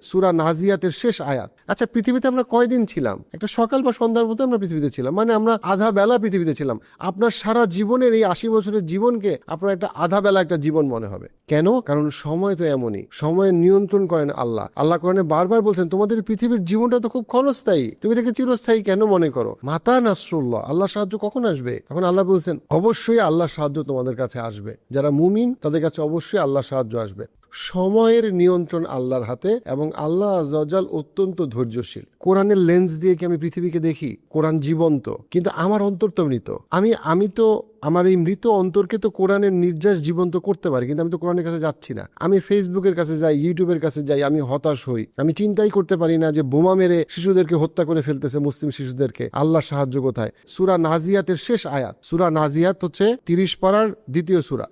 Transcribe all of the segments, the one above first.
সূরা নাজিয়াতের শেষ আয়াত। আচ্ছা, পৃথিবীতে আমরা কয়দিন ছিলাম? একটা সকাল বা সন্ধ্যার মতো আমরা পৃথিবীতে ছিলাম, মানে আমরা আধা বেলা পৃথিবীতে ছিলাম। আপনার সারা জীবনের এই 80 বছরের জীবনকে আপনার একটা আধা বেলা একটা জীবন মনে হবে। কেন? কারণ সময় তো এমনই, সময়ের নিয়ন্ত্রণ করেন আল্লাহ। আল্লাহ কোরআনে বারবার বলছেন তোমাদের পৃথিবীর জীবনটা তো খুব ক্ষণস্থায়ী, তুমি এটাকে চিরস্থায়ী কেন মনে করো? মাতা নাসরুল্লাহ, আল্লাহ সাহায্য কখন আসবে? তখন আল্লাহ বলছেন অবশ্যই আল্লাহ সাহায্য তোমাদের কাছে আসবে, যারা মুমিন তাদের কাছে অবশ্যই আল্লাহ সাহায্য আসবে। সময়ের নিয়ন্ত্রণ আল্লাহর হাতে এবং আল্লাহ আযজা ওয়া জাল অত্যন্ত ধৈর্যশীল। কোরআনের লেন্স দিয়ে কি আমি পৃথিবীকে দেখি? কোরআন জীবন্ত, কিন্তু আমার অন্তর তো মৃত। আমি তো আমার এই মৃত অন্তরকে তো কোরআনের নির্যাস জীবন্ত করতে পারি, কিন্তু আমি তো কোরআনের কাছে যাচ্ছি না। আমি ফেসবুকের কাছে যাই, ইউটিউবের কাছে যাই, আমি হতাশ হই। আমি চিন্তাই করতে পারি না যে বোমা মেরে শিশুদেরকে হত্যা করে ফেলতেছে, মুসলিম শিশুদেরকে। আল্লাহর সাহায্য কোথায়? সূরা নাজিয়াতের শেষ আয়াত। সূরা নাজিয়াত হচ্ছে 30 পারার দ্বিতীয় সূরা,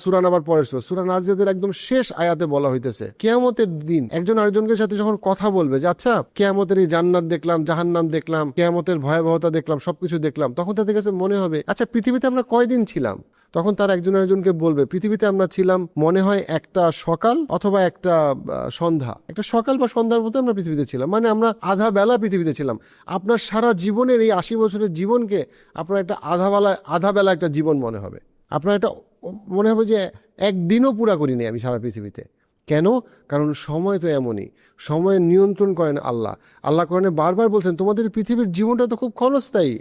সূরা নাবার পরের সূরা। সূরা নাজিয়াতের একদম শেষ আয়াতে বলা হইতেছে কিয়ামতের দিন একজন আরেকজনের সাথে যখন কথা বলবে যে আচ্ছা কিয়ামতের এই জান্নাত দেখলাম, জাহান্নাম দেখলাম, কিয়ামতের ভয়াবহতা দেখলাম, সবকিছু দেখলাম, তখন তাদের কাছে মনে হবে আচ্ছা পৃথিবীতে আমরা কয়দিন ছিলাম? তখন তার একজন আরেকজনকে বলবে পৃথিবীতে আমরা ছিলাম মনে হয় একটা সকাল অথবা একটা সন্ধ্যা। একটা সকাল বা সন্ধ্যার মতো আমরা পৃথিবীতে ছিলাম, মানে আমরা আধা বেলা পৃথিবীতে ছিলাম। আপনার সারা জীবনের এই 80 বছরের জীবনকে আপনার একটা আধা বেলা একটা জীবন মনে হবে। আপনার একটা মনে হবে যে একদিনও পুরা করিনি আমি সারা পৃথিবীতে। কেন? কারণ সময় তো এমনই, সময়ের নিয়ন্ত্রণ করেন আল্লাহ। আল্লাহ কোরআনে বারবার বলছেন তোমাদের পৃথিবীর জীবনটা তো খুব ক্ষণস্থায়ী,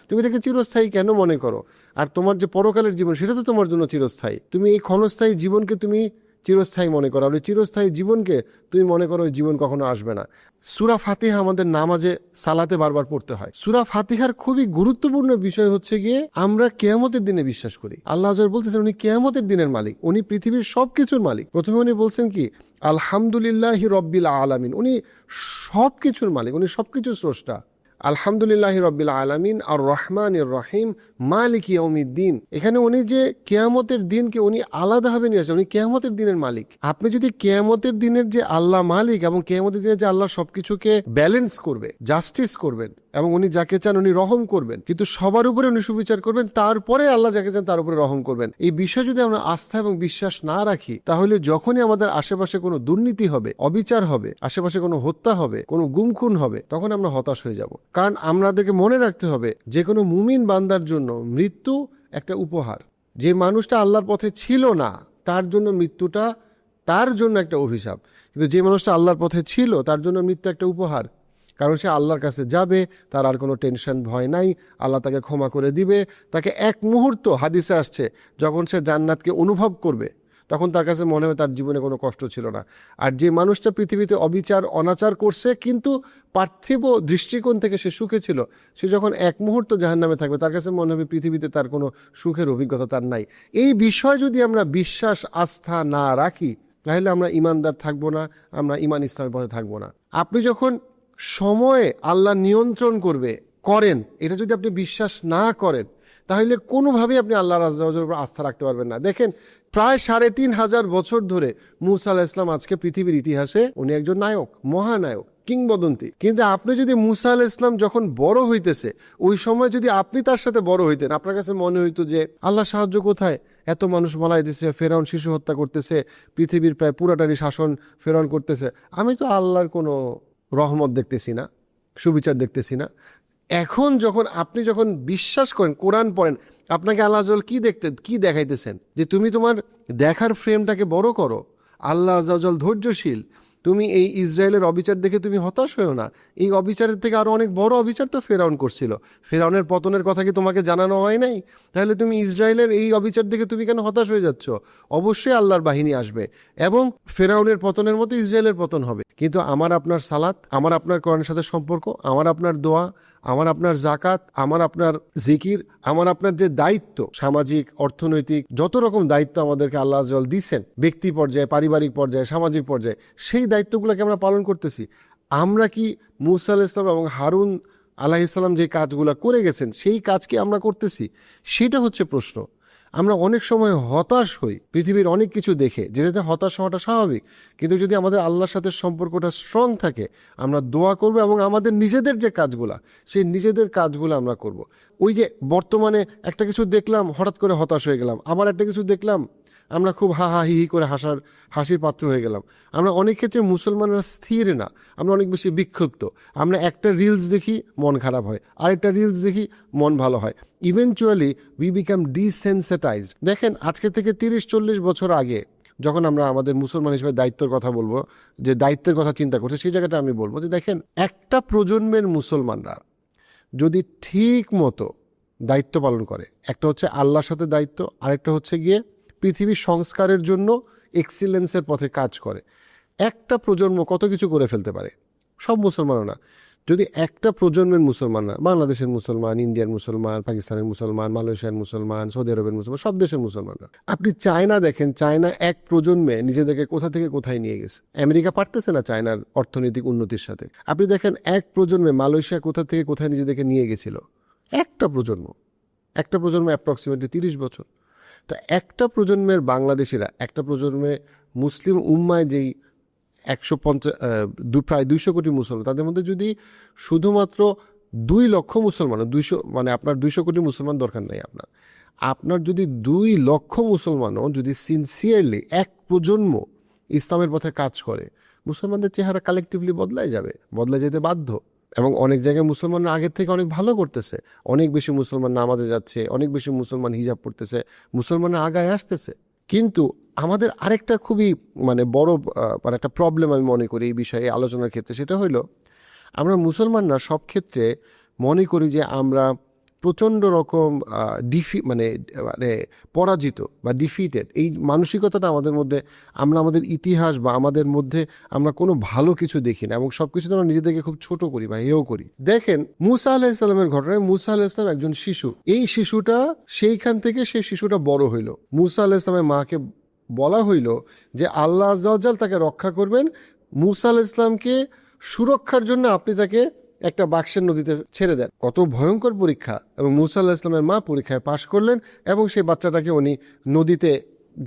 তুমি এটাকে চিরস্থায়ী কেন মনে করো? আর তোমার যে পরকালের জীবন সেটা তো তোমার জন্য চিরস্থায়ী। তুমি এই ক্ষণস্থায়ী জীবনকে তুমি চিরস্থায়ী মনে করো, আর ওই চিরস্থায়ী জীবনকে তুমি মনে করো ওই জীবন কখনো আসবে না। সূরা ফাতিহা আমাদের নামাজে সালাতে বারবার পড়তে হয়। সূরা ফাতিহার খুবই গুরুত্বপূর্ণ বিষয় হচ্ছে গিয়ে আমরা কিয়ামতের দিনে বিশ্বাস করি। আল্লাহ আযজা বলতেছেন উনি কিয়ামতের দিনের মালিক, উনি পৃথিবীর সবকিছুর মালিক। প্রথমে উনি বলছেন কি আলহামদুলিল্লাহি রব্বিল আলামিন, উনি সবকিছুর মালিক, উনি সবকিছুর স্রষ্টা। আলহামদুলিল্লাহি রব্বিল আলামিন আর রহমানির রহিম মালিক ইয়াউমিদ্দিন। এখানে উনি যে কিয়ামতের দিনকে উনি আলাদাভাবে নিয়ে আসেন, উনি কিয়ামতের দিনের মালিক। আপনি যদি কিয়ামতের দিনের যে আল্লাহ মালিক এবং কিয়ামতের দিনের যে আল্লাহ সবকিছুকে ব্যালেন্স করবে, জাস্টিস করবেন, এবং উনি যাকে চান উনি রহম করবেন, কিন্তু সবার উপরে উনি সুবিচার করবেন, তারপরে আল্লাহ যাকে চান তার উপরে রহম করবেন। এই বিষয় যদি আমরা আস্থা এবং বিশ্বাস না রাখি, তাহলে যখনই আমাদের আশেপাশে কোনো দুর্নীতি হবে, অবিচার হবে, আশেপাশে কোনো হত্যা হবে, কোনো গুম-খুন হবে, তখন আমরা হতাশ হয়ে যাব। কারণ আমাদেরকে মনে রাখতে হবে যে কোনো মুমিন বান্দার জন্য মৃত্যু একটা উপহার। যে মানুষটা আল্লাহর পথে ছিল না তার জন্য মৃত্যুটা তার জন্য একটা অভিশাপ, কিন্তু যে মানুষটা আল্লাহর পথে ছিল তার জন্য মৃত্যু একটা উপহার। কারণ সে আল্লাহর কাছে যাবে, তার আর কোনো টেনশন ভয় নাই, আল্লাহ তাকে ক্ষমা করে দিবে। তাকে এক মুহূর্ত, হাদিসে আসছে, যখন সে জান্নাতকে অনুভব করবে তখন তার কাছে মনে হবে তার জীবনে কোনো কষ্ট ছিল না। আর যে মানুষটা পৃথিবীতে অবিচার অনাচার করছে কিন্তু পার্থিব দৃষ্টিকোণ থেকে সে সুখে ছিল, সে যখন এক মুহূর্ত জাহান্নামে থাকবে তার কাছে মনে হবে পৃথিবীতে তার কোনো সুখের অভিজ্ঞতা তার নাই। এই বিষয় যদি আমরা বিশ্বাস আস্থা না রাখি তাহলে আমরা ইমানদার থাকবো না, আমরা ইমান ইসলামের পথে থাকবো না। আপনি যখন সময়ে আল্লাহ নিয়ন্ত্রণ করেন এটা যদি আপনি বিশ্বাস না করেন তাহলে কোনোভাবেই আপনি আল্লাহর আযজা ওয়া জাল্লার উপর আস্থা রাখতে পারবেন না। দেখেন প্রায় ৩৫০০ বছর ধরে মূসা আলাইহিস সালাম আজকে পৃথিবীর ইতিহাসে উনি একজন নায়ক, মহানায়ক, কিংবদন্তি। কিন্তু আপনি যদি মূসা আলাইহিস সালাম যখন বড় হইতেছে ওই সময় যদি আপনি তার সাথে বড় হইতেন, আপনার কাছে মনে হইতো যে আল্লাহ সাহায্য কোথায়? এত মানুষ মারা দিতেছে, ফেরাউন শিশু হত্যা করতেছে, পৃথিবীর প্রায় পুরাটারই শাসন ফেরাউন করতেছে, আমি তো আল্লাহর কোনো রহমত দেখতেছি না, সুবিচার দেখতেছি না। এখন আপনি যখন বিশ্বাস করেন, কোরআন পড়েন, আপনাকে আল্লাহ আযজা ওয়া জাল কি দেখাইতেছেন যে তুমি তোমার দেখার ফ্রেমটাকে বড় করো। আল্লাহ আযজা ওয়া জাল ধৈর্যশীল। তুমি এই ইসরায়েলের অবিচার দেখে তুমি হতাশ হয়েও না। এই অবিচারের থেকে আরো অনেক বড় অবিচার তো ফেরাউন করছিল। ফেরাউনের পতনের কথা কি তোমাকে জানানো হয় নাই? তাহলে তুমি ইসরায়েলের এই অবিচার দেখে তুমি কেন হতাশ হয়ে যাচ্ছ? অবশ্যই আল্লাহর বাহিনী আসবে এবং ফেরাউনের পতনের মতো ইসরায়েলের পতন হবে। কিন্তু আমার আপনার সালাত, আমার আপনার কোরআনের সাথে সম্পর্ক, আমার আপনার দোয়া, আমার আপনার জাকাত, আমার আপনার জিকির, আমার আপনার যে দায়িত্ব, সামাজিক অর্থনৈতিক যত রকম দায়িত্ব আমাদেরকে আল্লাহ আযজা ওয়া জাল দিয়েছেন, ব্যক্তি পর্যায়ে, পারিবারিক পর্যায়ে, সামাজিক পর্যায়ে, সেই দায়িত্বগুলোকে আমরা পালন করতেছি। আমরা কি মূসা আলাইহিস সালাম এবং হারুন আলাইহিস সালাম যে কাজগুলো করে গেছেন সেই কাজ কি আমরা করতেছি? সেটা হচ্ছে প্রশ্ন। আমরা অনেক সময় হতাশ হই পৃথিবীর অনেক কিছু দেখে, যেটাতে হতাশ হওয়াটা স্বাভাবিক, কিন্তু যদি আমাদের আল্লাহর সাথে সম্পর্কটা স্ট্রং থাকে আমরা দোয়া করব এবং আমাদের নিজেদের যে কাজগুলা সেই নিজেদের কাজগুলো আমরা করব। ওই যে বর্তমানে একটা কিছু দেখলাম হঠাৎ করে হতাশ হয়ে গেলাম, আবার একটা কিছু দেখলাম আমরা খুব হা হা হি হি করে হাসির পাত্র হয়ে গেলাম। আমরা অনেক ক্ষেত্রে মুসলমানরা স্থির না, আমরা অনেক বেশি বিক্ষুব্ধ। আমরা একটা রিলস দেখি মন খারাপ হয়, আরেকটা রিলস দেখি মন ভালো হয়। Eventually we become desensitized. দেখেন আজকে থেকে 30-40 বছর আগে যখন আমরা আমাদের মুসলমান হিসেবে দায়িত্বের কথা বলবো, যে দায়িত্বের কথা চিন্তা করছে, সেই জায়গাটা আমি বলবো যে দেখেন একটা প্রজন্মের মুসলমানরা যদি ঠিক মতো দায়িত্ব পালন করে, একটা হচ্ছে আল্লাহর সাথে দায়িত্ব, আরেকটা হচ্ছে গিয়ে পৃথিবীর সংস্কারের জন্য এক্সিলেন্সের পথে কাজ করে, একটা প্রজন্ম কত কিছু করে ফেলতে পারে। সব মুসলমানও না, যদি একটা প্রজন্মের মুসলমানরা, বাংলাদেশের মুসলমান, ইন্ডিয়ার মুসলমান, পাকিস্তানের মুসলমান, মালয়েশিয়ার মুসলমান, সৌদি আরবের মুসলমান, সব দেশের মুসলমানরা, আপনি চায়না দেখেন, চায়না এক প্রজন্মে নিজেদেরকে কোথা থেকে কোথায় নিয়ে গেছে। আমেরিকা পারতেছে না চায়নার অর্থনৈতিক উন্নতির সাথে। আপনি দেখেন এক প্রজন্মে মালয়েশিয়া কোথা থেকে কোথায় নিজেদেরকে নিয়ে গেছিল। একটা প্রজন্ম অ্যাপ্রক্সিমেটলি 30 বছর। তো একটা প্রজন্মের বাংলাদেশিরা, একটা প্রজন্মে মুসলিম উম্মায় যেই প্রায় 200 কোটি মুসলমান, তাদের মধ্যে যদি শুধুমাত্র 2 লক্ষ মুসলমান, 200 মানে আপনার 200 কোটি মুসলমান দরকার নেই, আপনার যদি 2 লক্ষ মুসলমানও যদি সিনসিয়ারলি এক প্রজন্ম ইসলামের পথে কাজ করে, মুসলমানদের চেহারা কালেকটিভলি বদলাই যেতে বাধ্য। এবং অনেক জায়গায় মুসলমানরা আগের থেকে অনেক ভালো করতেছে, অনেক বেশি মুসলমান নামাজে যাচ্ছে, অনেক বেশি মুসলমান হিজাব পড়তেছে, মুসলমানরা আগায় আসতেছে। কিন্তু আমাদের আরেকটা খুবই বড় একটা প্রবলেম আমি মনে করি এই বিষয়ে আলোচনার ক্ষেত্রে, সেটা হইল আমরা মুসলমানরা সব ক্ষেত্রে মনে করি যে আমরা প্রচণ্ড রকম পরাজিত বা ডিফিটেড। এই মানসিকতাটা আমাদের মধ্যে, আমরা আমাদের ইতিহাস বা আমাদের মধ্যে আমরা কোনো ভালো কিছু দেখি না, এবং সব কিছুতে আমরা নিজেদেরকে খুব ছোট করি বা হেয় করি। দেখেন মুসা আলাইহিস সালামের ঘটনায়, মুসা আলাইহিস সালাম একজন শিশু, এই শিশুটা সেইখান থেকে সেই শিশুটা বড় হইল। মুসা আলাইহিস সালামের মাকে বলা হইল যে আল্লাহ আযজা ওয়া জাল তাকে রক্ষা করবেন, মুসা আলাইহিস সালামকে সুরক্ষার জন্য আপনি তাকে একটা বাক্সের নদীতে ছেড়ে দেন। কত ভয়ঙ্কর পরীক্ষা! এবং মুসা আলাইহিস সালামের মা পরীক্ষায় পাশ করলেন, এবং সেই বাচ্চাটাকে উনি নদীতে,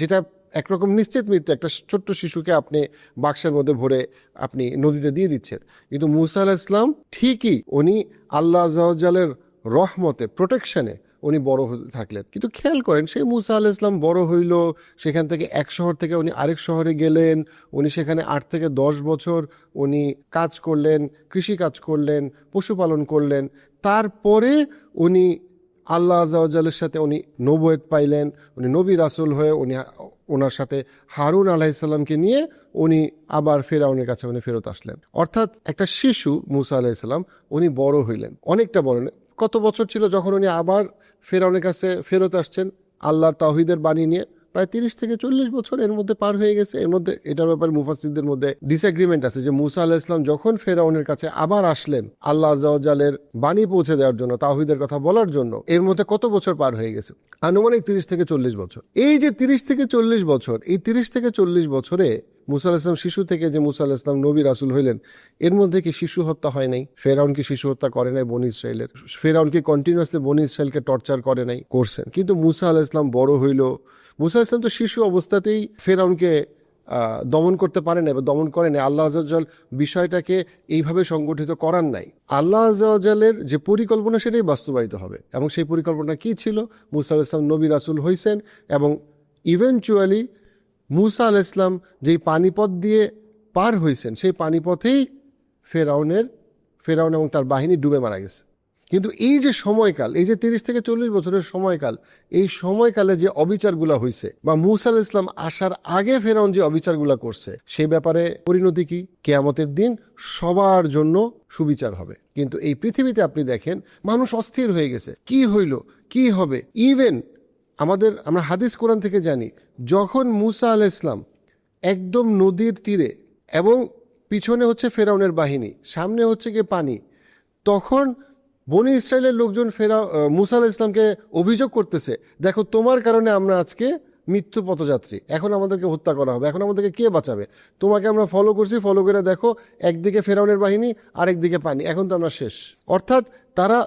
যেটা একরকম নিশ্চিত মৃত্যু, একটা ছোট্ট শিশুকে আপনি বাক্সের মধ্যে ভরে আপনি নদীতে দিয়ে দিচ্ছেন। কিন্তু মুসা আলাইহিস সালাম ঠিকই উনি আল্লাহ আযজা ওয়া জালের রহমতে, প্রোটেকশনে উনি বড় হতে থাকলেন। কিন্তু খেয়াল করেন, সেই মুসা আলাইহিস সালাম বড় হইল, সেখান থেকে এক শহর থেকে উনি আরেক শহরে গেলেন, উনি সেখানে 8 থেকে 10 বছর উনি কাজ করলেন, কৃষি কাজ করলেন, পশুপালন করলেন। তারপরে উনি আল্লাহ আযজা ওয়া জালের সাথে উনি নবুয়ত পাইলেন, উনি নবী রাসূল হয়ে উনি ওনার সাথে হারুন আলাইহিস সালামকে নিয়ে উনি আবার ফেরাউনের কাছে উনি ফেরত আসলেন। অর্থাৎ একটা শিশু মুসা আলাইহিস সালাম উনি বড় হইলেন, অনেকটা বড়। কত বছর ছিল যখন উনি আবার ফেরাউনের কাছে ফেরত আসছেন আল্লাহর তাওহীদের বাণী নিয়ে? প্রায় 30 থেকে 40 বছর এর মধ্যে পার হয়ে গেছে। এর মধ্যে এটার ব্যাপারে মুফাসসিরদের মধ্যে ডিসএগ্রিমেন্ট আছে যে মুসা আলাইহিস সালাম যখন ফেরাউনের কাছে আবার আসলেন আল্লাহ আযজা ওয়া জালের বাণী পৌঁছে দেওয়ার জন্য, তাওহীদের কথা বলার জন্য, এর মধ্যে কত বছর পার হয়ে গেছে? আনুমানিক 30 থেকে 40 বছর। এই যে 30 থেকে 40 বছর, এই 30 থেকে 40 বছরে মুসা আলাইহিস সালাম শিশু থেকে যে মুসা আলাইহিস সালাম নবী রাসূল হইলেন, এর মধ্যে কি শিশু হত্যা হয় নাই? ফেরাউন কি শিশু হত্যা করে নাই বনী ইসরাইলের? ফেরাউন কি কন্টিনিউয়াসলি বনী ইসরাইলকে টর্চার করে নাই? করছেন। কিন্তু মুসা আলাইহিস সালাম বড় হইল, মুসা আলাইহিস সালাম তো শিশু অবস্থাতেই ফেরাউনকে দমন করতে পারে না বা দমন করে নাই। আল্লাহ আযজা ওয়া জাল বিষয়টাকে এইভাবে সংগঠিত করার নাই। আল্লাহ আযজা ওয়া জালের যে পরিকল্পনা সেটাই বাস্তবায়িত হবে। এবং সেই পরিকল্পনা কি ছিল? মুসা আলাইহিস সালাম নবী রাসূল হইছেন, এবং ইভেনচুয়ালি মুসা আলাইহিস সালাম যেই পানিপথ দিয়ে পার হইছেন, সেই পানিপথেই ফেরাউন এবং তার বাহিনী ডুবে মারা গেছে। কিন্তু এই যে সময়কাল, এই যে 30 থেকে 40 বছরের সময়কাল, এই সময়কালে যে অবিচারগুলা হইছে, বা মুসা আলাইহিস সালাম আসার আগে ফেরাউন যে অবিচারগুলা করছে, সেই ব্যাপারে পরিণতি কি? কিয়ামতের দিন সবার জন্য সুবিচার হবে। কিন্তু এই পৃথিবীতে আপনি দেখেন মানুষ অস্থির হয়ে গেছে, কি হইল, কি হবে। ইভেন আমরা হাদিস কোরআন থেকে জানি, যখন মুসা আলাইহিস সালাম একদম নদীর তীরে, এবং পিছনে হচ্ছে ফেরাউনের বাহিনী, সামনে হচ্ছে গিয়ে পানি, তখন বনী ইসরায়েলের লোকজন মুসা আলাইহিস সালামকে অভিযোগ করতেছে, দেখো তোমার কারণে আমরা আজকে মৃত্যু পথযাত্রী, এখন আমাদেরকে হত্যা করা হবে, এখন আমাদেরকে কে বাঁচাবে? তোমাকে আমরা ফলো করছি, ফলো করে দেখো একদিকে ফেরাউনের বাহিনী, আরেকদিকে পানি, এখন তো আমরা শেষ। অর্থাৎ তারা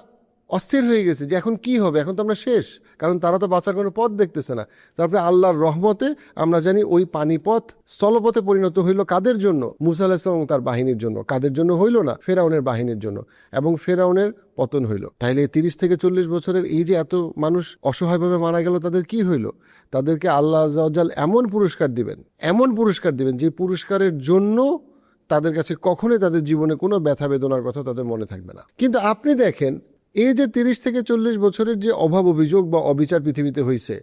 অস্থির হয়ে গেছে যে এখন কি হবে, এখন তো আমরা শেষ, কারণ তারা তো বাঁচার কোনো পথ দেখতেছে না। তারপরে আল্লাহর রহমতে আমরা জানি ওই পানিপথ স্থলপথে পরিণত হইল কাদের জন্য? মুসা আলাইহিস সালাম এবং তার বাহিনীর জন্য। কাদের জন্য হইল না? ফেরাউনের বাহিনীর জন্য, এবং ফেরাউনের পতন হইল। তাইলে 30 থেকে 40 বছরের এই যে এত মানুষ অসহায়ভাবে মারা গেল, তাদের কি হইল? তাদেরকে আল্লাহ আযজা ওয়া জাল এমন পুরস্কার দিবেন, এমন পুরস্কার দিবেন যে পুরস্কারের জন্য তাদের কাছে কখনোই তাদের জীবনে কোনো ব্যথা বেদনার কথা তাদের মনে থাকবে না। কিন্তু আপনি দেখেন, এই যে 30 থেকে 40 বছরের যে অভাব অভিযোগ বা অবিচার পৃথিবীতে হয়েছে,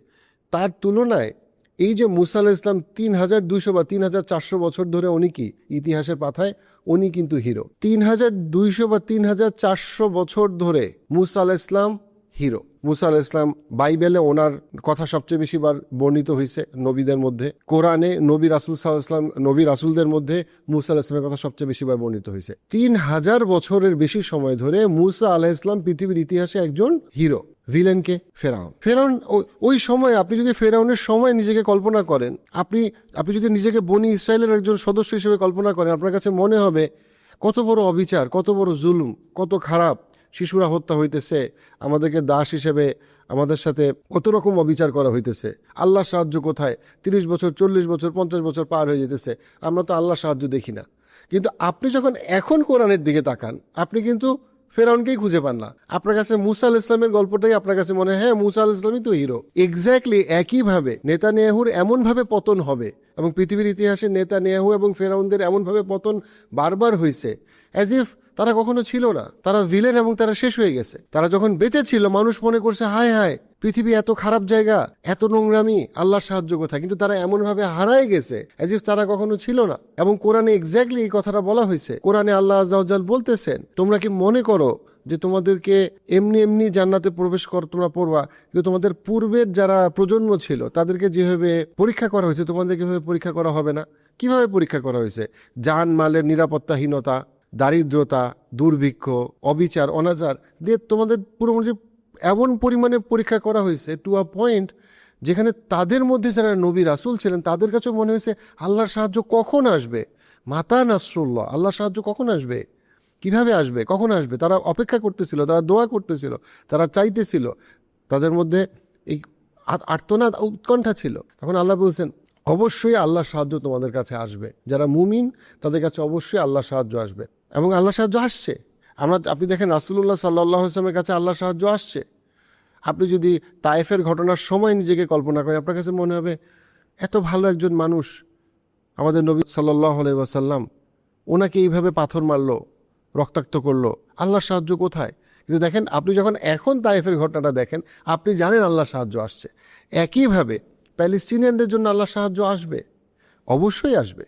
তার তুলনায় এই যে মুসা আলাইহিস সালাম 3200 বা 3400 বছর ধরে উনি কি ইতিহাসের পাতায় উনি কিন্তু হিরো। 3200 বা 3400 বছর ধরে মুসা আলাইহিস সালাম হিরো। মুসা আলাইহিস সালাম বাইবেলে ওনার কথা সবচেয়ে বেশি বার বর্ণিত হয়েছে নবীদের মধ্যে। কোরআনে নবী রাসূল সাল্লাল্লাহু আলাইহি ওয়াসাল্লাম, নবী রাসূলদের মধ্যে মুসা আলাইহিস সালামের কথা সবচেয়ে বেশি বার বর্ণিত হয়েছে। 3000 বছরের বেশি সময় ধরে মুসা আলাইহিস সালাম পৃথিবীর ইতিহাসে একজন হিরো। ভিলেনকে ফেরাউন। ফেরাউন ওই সময়, আপনি যদি ফেরাউনের সময় নিজেকে কল্পনা করেন, আপনি যদি নিজেকে বনি ইসরায়েলের একজন সদস্য হিসেবে কল্পনা করেন, আপনার কাছে মনে হবে কত বড় অবিচার, কত বড় জুলুম, কত খারাপ। শিশুরা হত্যা হইতেছে, আমাদেরকে দাস হিসেবে আমাদের সাথে কত রকম অবিচার করা হইতেছে। আল্লাহর সাহায্য কোথায়? 30 বছর, 40 বছর, 50 বছর পার হয়ে যেতেছে, আমরা তো আল্লাহর সাহায্য দেখি না। কিন্তু আপনি যখন এখন কোরআনের দিকে তাকান, আপনি কিন্তু ফেরাউনকেই খুঁজে পান না। আপনার কাছে মুসা আলাইহিস সালামের গল্পটাই আপনার কাছে মনে হয়, হ্যাঁ মুসা আলাইহিস সালামই তো হিরো। এক্স্যাক্টলি একইভাবে নেতানিয়াহুর এমনভাবে পতন হবে, এবং পৃথিবীর ইতিহাসে নেতানিয়াহু এবং ফেরাউনদের এমনভাবে পতন বারবার হয়েছে, অ্যাজ ইফ তারা কখনো ছিল না, তারা ভিলেন এবং তারা শেষ হয়ে গেছে। তারা যখন বেঁচে ছিল, মানুষ মনে করছে হায় হায় পৃথিবী এত খারাপ জায়গা, এত নোংরামি, আল্লাহর সাহায্য কোথায়? কিন্তু তারা এমনভাবে হারায় গেছে অ্যাজ ইফ তারা কখনো ছিল না। এবং কোরআনে এক্স্যাক্টলি এই কথাটা বলা হয়েছে। কোরআনে আল্লাহ আযজা ওয়া জাল বলতেছেন, তোমরা কি মনে করো যে তোমাদেরকে এমনি এমনি জান্নাতে প্রবেশ তোমরা পড়বা? কিন্তু তোমাদের পূর্বের যারা প্রজন্ম ছিল তাদেরকে যেভাবে পরীক্ষা করা হয়েছে, তোমাদেরকে এভাবে পরীক্ষা করা হবে না? কিভাবে পরীক্ষা করা হয়েছে? জান মালের নিরাপত্তাহীনতা, দারিদ্রতা, দুর্ভিক্ষ, অবিচার, অনাচার দিয়ে তোমাদের পুরো এমন পরিমাণে পরীক্ষা করা হয়েছে, টু আ পয়েন্ট যেখানে তাদের মধ্যে যারা নবী রাসূল ছিলেন তাদের কাছেও মনে হয়েছে আল্লাহর সাহায্য কখন আসবে? মাতা নাসরুল্লাহ, আল্লাহর সাহায্য কখন আসবে, কিভাবে আসবে, কখন আসবে? তারা অপেক্ষা করতেছিল, তারা দোয়া করতেছিল, তারা চাইতেছিল, তাদের মধ্যে এই আর্তনাদ, উৎকণ্ঠা ছিল। তখন আল্লাহ বলছেন, অবশ্যই আল্লাহর সাহায্য তোমাদের কাছে আসবে। যারা মুমিন তাদের কাছে অবশ্যই আল্লাহর সাহায্য আসবে, এবং আল্লাহর সাহায্য আসছে। আপনি দেখেন রাসূলুল্লাহ সাল্লাল্লাহু আলাইহি ওয়াসাল্লামের কাছে আল্লাহর সাহায্য আসছে। আপনি যদি তায়েফের ঘটনার সময় নিজেকে কল্পনা করেন, আপনার কাছে মনে হবে এত ভালো একজন মানুষ আমাদের নবী সাল্লাল্লাহু আলাইহি ওয়াসাল্লাম, ওনাকে এইভাবে পাথর মারলো, রক্তাক্ত করলো, আল্লাহর সাহায্য কোথায়? কিন্তু দেখেন, আপনি যখন এখন তায়েফের ঘটনাটা দেখেন, আপনি জানেন আল্লাহর সাহায্য আসছে। একইভাবে প্যালেস্টিনিয়ানদের জন্য আল্লাহর সাহায্য আসবে, অবশ্যই আসবে।